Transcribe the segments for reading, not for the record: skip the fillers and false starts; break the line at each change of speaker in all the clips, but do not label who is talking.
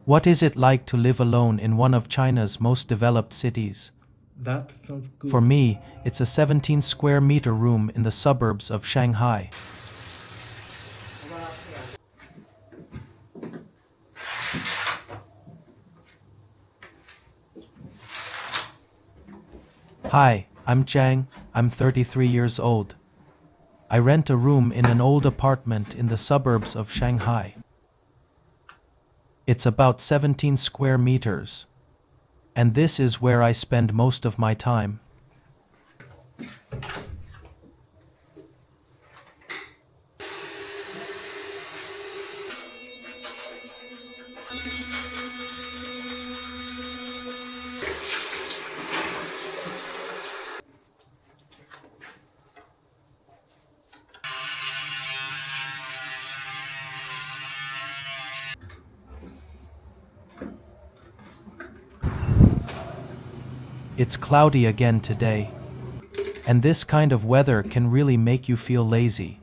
What is it like to live alone in one of China's most developed cities?
That sounds good.
For me, it's a 17 square meter room in the suburbs of Shanghai. Hi, I'm Zhang. I'm 33 years old. I rent a room in an old apartment in the suburbs of Shanghai. It's about 17 square meters. And this is where I spend most of my time. It's cloudy again today. And this kind of weather can really make you feel lazy.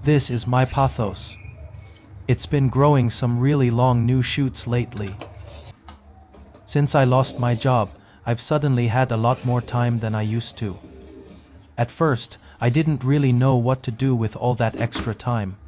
This is my pothos. It's been growing some really long new shoots lately. Since I lost my job, I've suddenly had a lot more time than I used to. At first, I didn't really know what to do with all that extra time.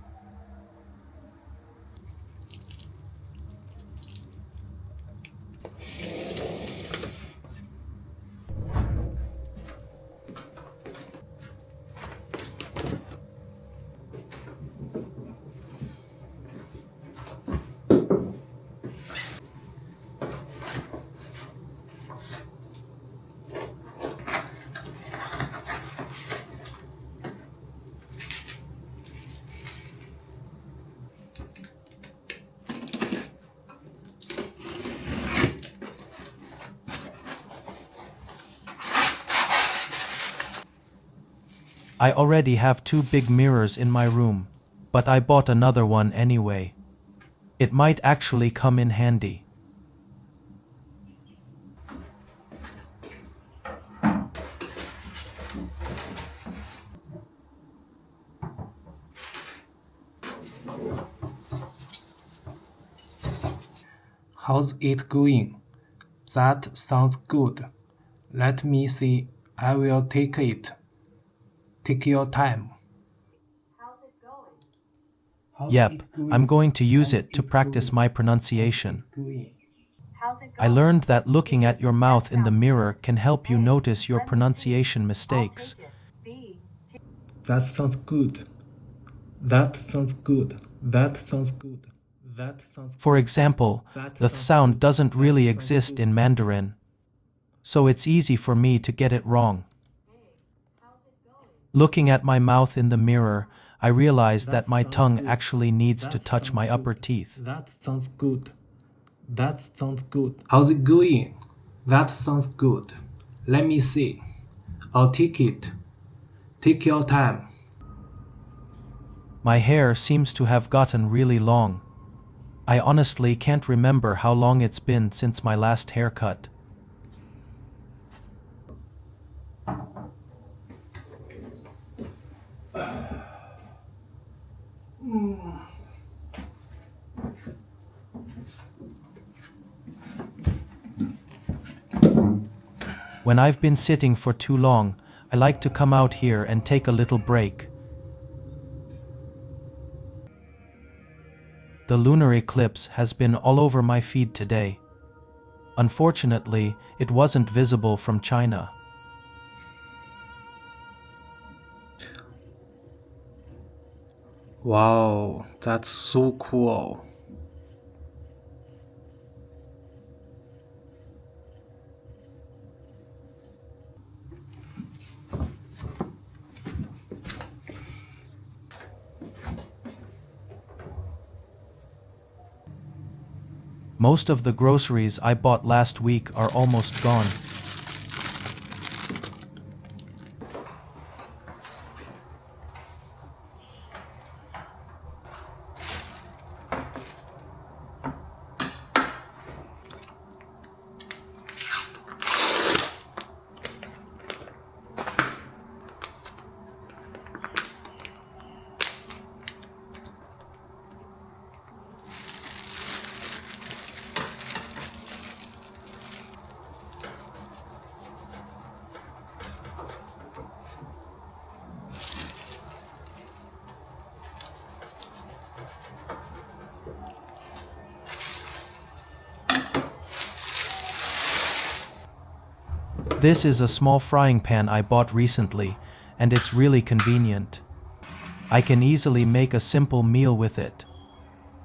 I already have 2 big mirrors in my room, but I bought another one anyway. It might actually come in handy.
How's it going? That sounds good. Let me see. I will take it. Take your time.
Yep, I'm going to use it to practice my pronunciation. I learned that looking at your mouth in the mirror can help you notice your pronunciation mistakes.
That sounds good. That sounds good. That sounds good. That sounds good.
For example, the sound doesn't really exist in Mandarin, so it's easy for me to get it wrong. Looking at my mouth in the mirror, I realized that my tongue actually needs to touch my upper teeth.
That sounds good. That sounds good. How's it going? That sounds good. Let me see. I'll take it. Take your time.
My hair seems to have gotten really long. I honestly can't remember how long it's been since my last haircut. When I've been sitting for too long, I like to come out here and take a little break. The lunar eclipse has been all over my feed today. Unfortunately, it wasn't visible from China.
Wow, that's so cool.
Most of the groceries I bought last week are almost gone. This is a small frying pan I bought recently, and it's really convenient. I can easily make a simple meal with it,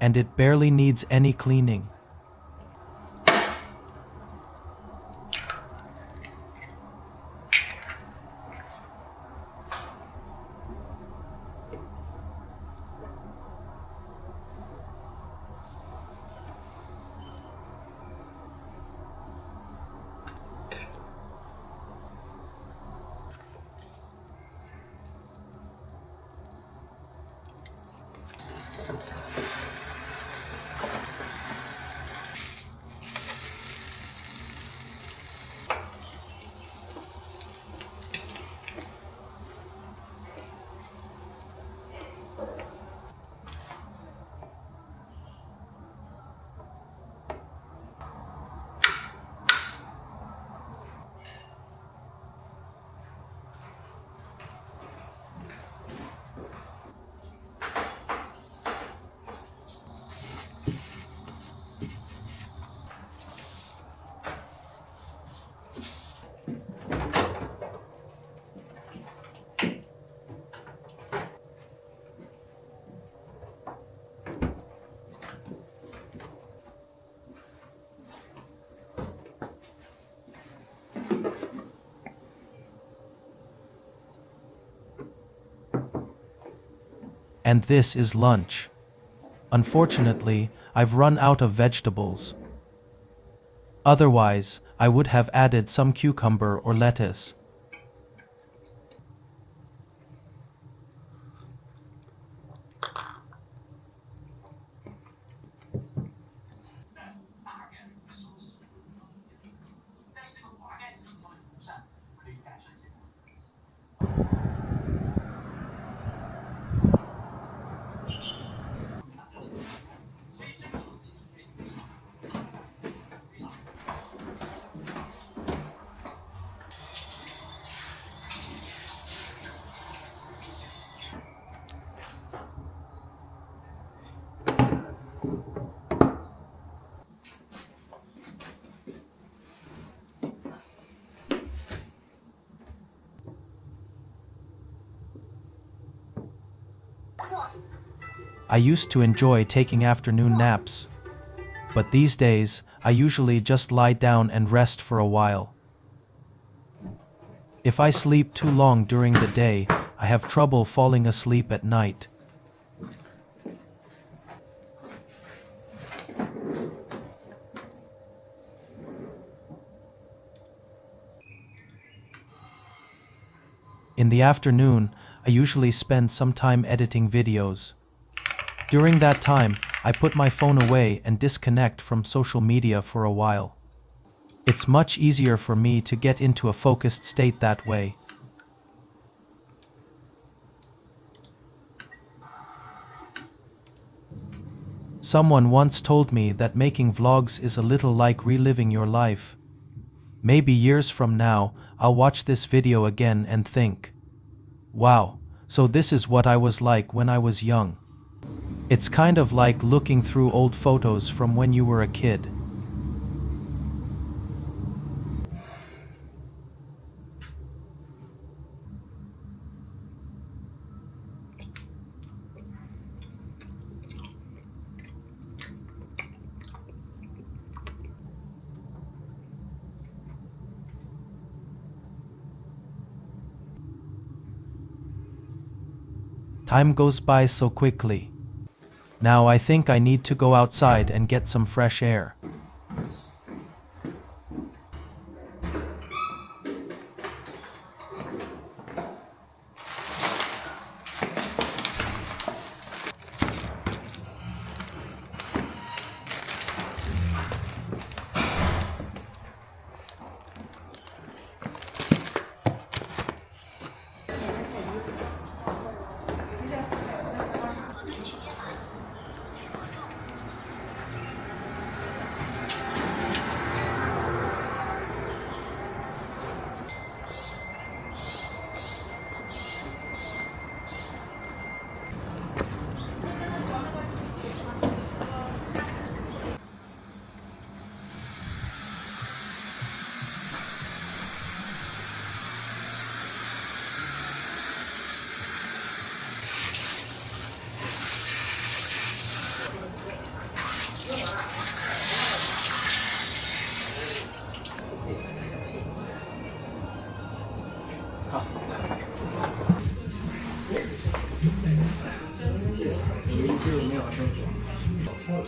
and it barely needs any cleaning. And this is lunch. Unfortunately, I've run out of vegetables. Otherwise, I would have added some cucumber or lettuce. I used to enjoy taking afternoon naps, but these days I usually just lie down and rest for a while. If I sleep too long during the day, I have trouble falling asleep at night. In the afternoon, I usually spend some time editing videos. During that time, I put my phone away and disconnect from social media for a while. It's much easier for me to get into a focused state that way. Someone once told me that making vlogs is a little like reliving your life. Maybe years from now, I'll watch this video again and think, wow, so this is what I was like when I was young. It's kind of like looking through old photos from when you were a kid. Time goes by so quickly. Now I think I need to go outside and get some fresh air.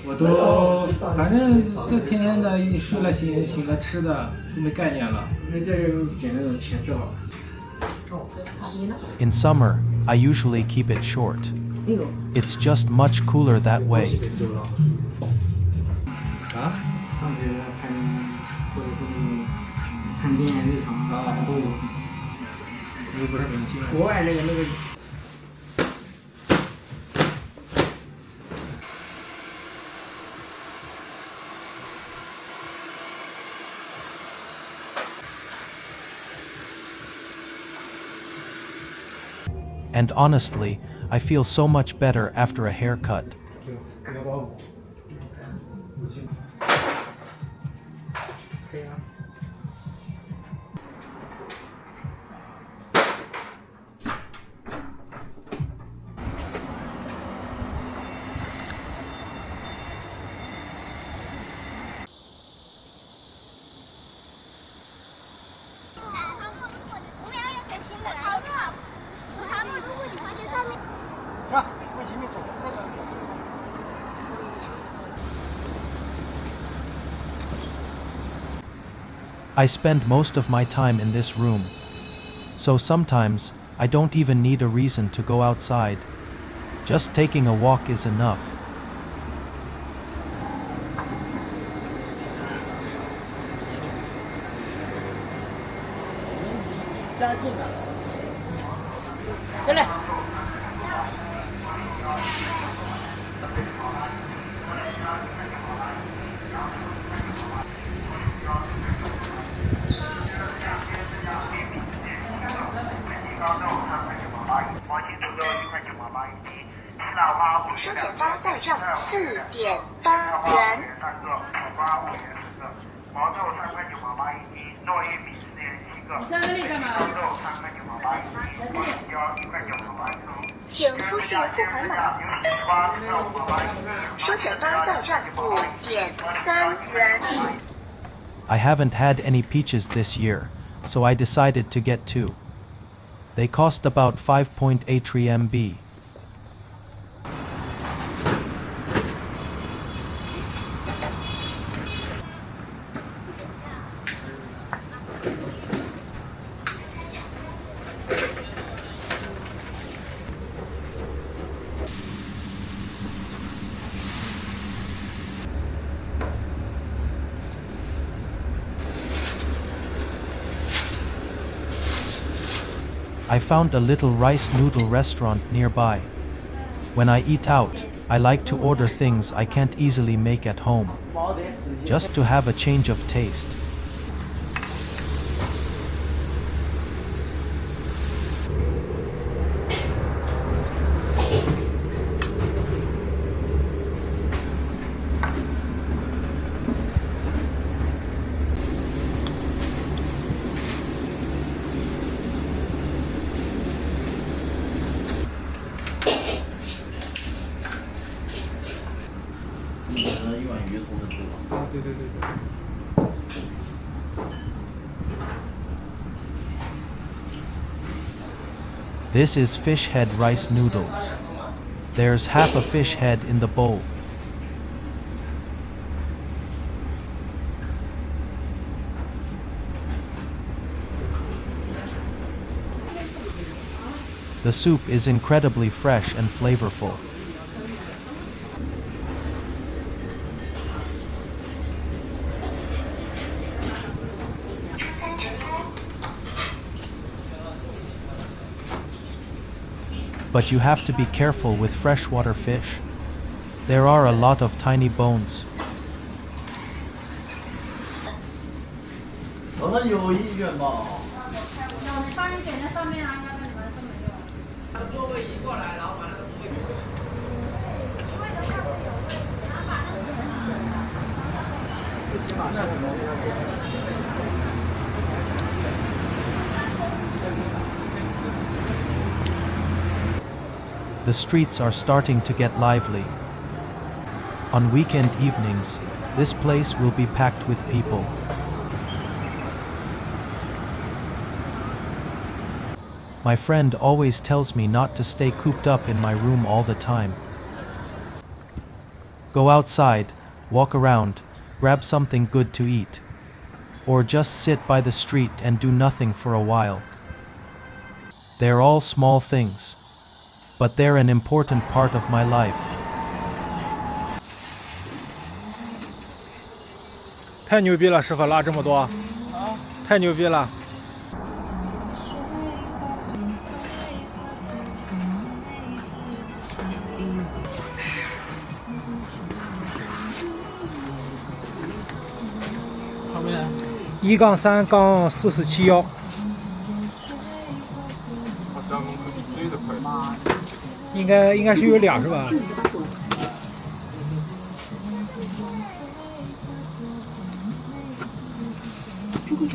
我都反正这天天的睡了醒，醒了吃的都没概念了。那这就剪那种浅色。
In summer, I usually keep it short. It's just much cooler that way.
啊？上学看或者是看电日常啊都有。我也不太能听。国外那个。
And honestly, I feel so much better after a haircut. I spend most of my time in this room, so sometimes I don't even need a reason to go outside. Just taking a walk is enough. I haven't had any peaches this year, so I decided to get two. They cost about 5.8 RMB. I found a little rice noodle restaurant nearby. When I eat out, I like to order things I can't easily make at home, just to have a change of taste. This is fish head rice noodles. There's half a fish head in the bowl. The soup is incredibly fresh and flavorful. But you have to be careful with freshwater fish. There are a lot of tiny bones. The streets are starting to get lively. On weekend evenings, this place will be packed with people. My friend always tells me not to stay cooped up in my room all the time. Go outside, walk around, grab something good to eat. Or just sit by the street and do nothing for a while. They're all small things, but they're an important part of my life.
太牛逼了，师傅拉这么多，太牛逼了。1-3-447。应该是有俩是吧？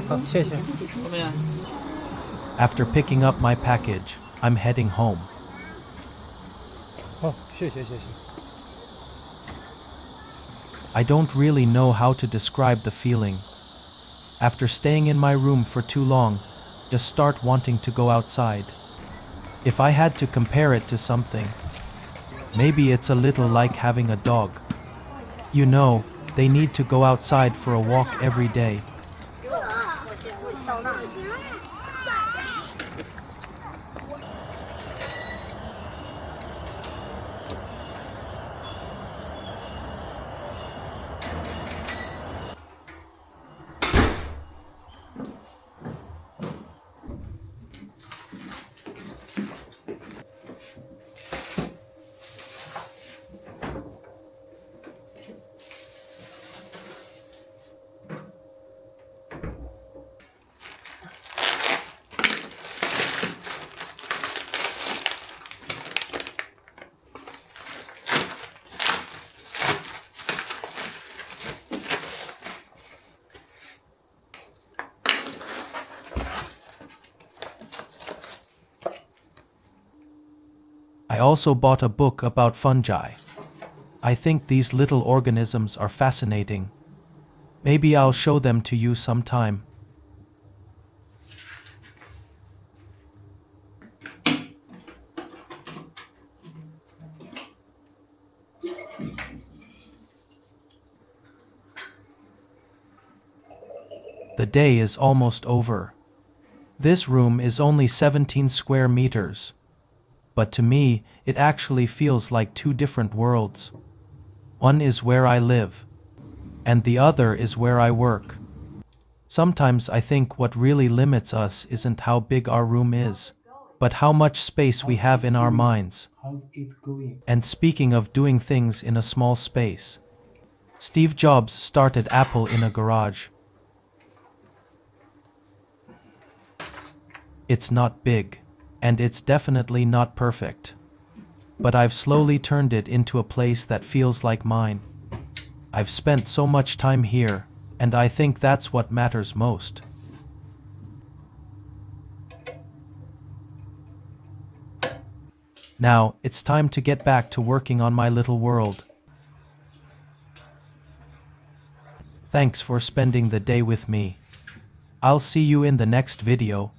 好，谢谢。后面。
After picking up my package, I'm heading home.
好，谢谢。
I don't really know how to describe the feeling. After staying in my room for too long, just start wanting to go outside. If I had to compare it to something, maybe it's a little like having a dog. You know, they need to go outside for a walk every day. I also bought a book about fungi. I think these little organisms are fascinating. Maybe I'll show them to you sometime. The day is almost over. This room is only 17 square meters. But to me, it actually feels like two different worlds. One is where I live, and the other is where I work. Sometimes I think what really limits us isn't how big our room is, but how much space we have in our minds.
How's it going?
And speaking of doing things in a small space, Steve Jobs started Apple in a garage. It's not big, and it's definitely not perfect. But I've slowly turned it into a place that feels like mine. I've spent so much time here, and I think that's what matters most. Now, it's time to get back to working on my little world. Thanks for spending the day with me. I'll see you in the next video.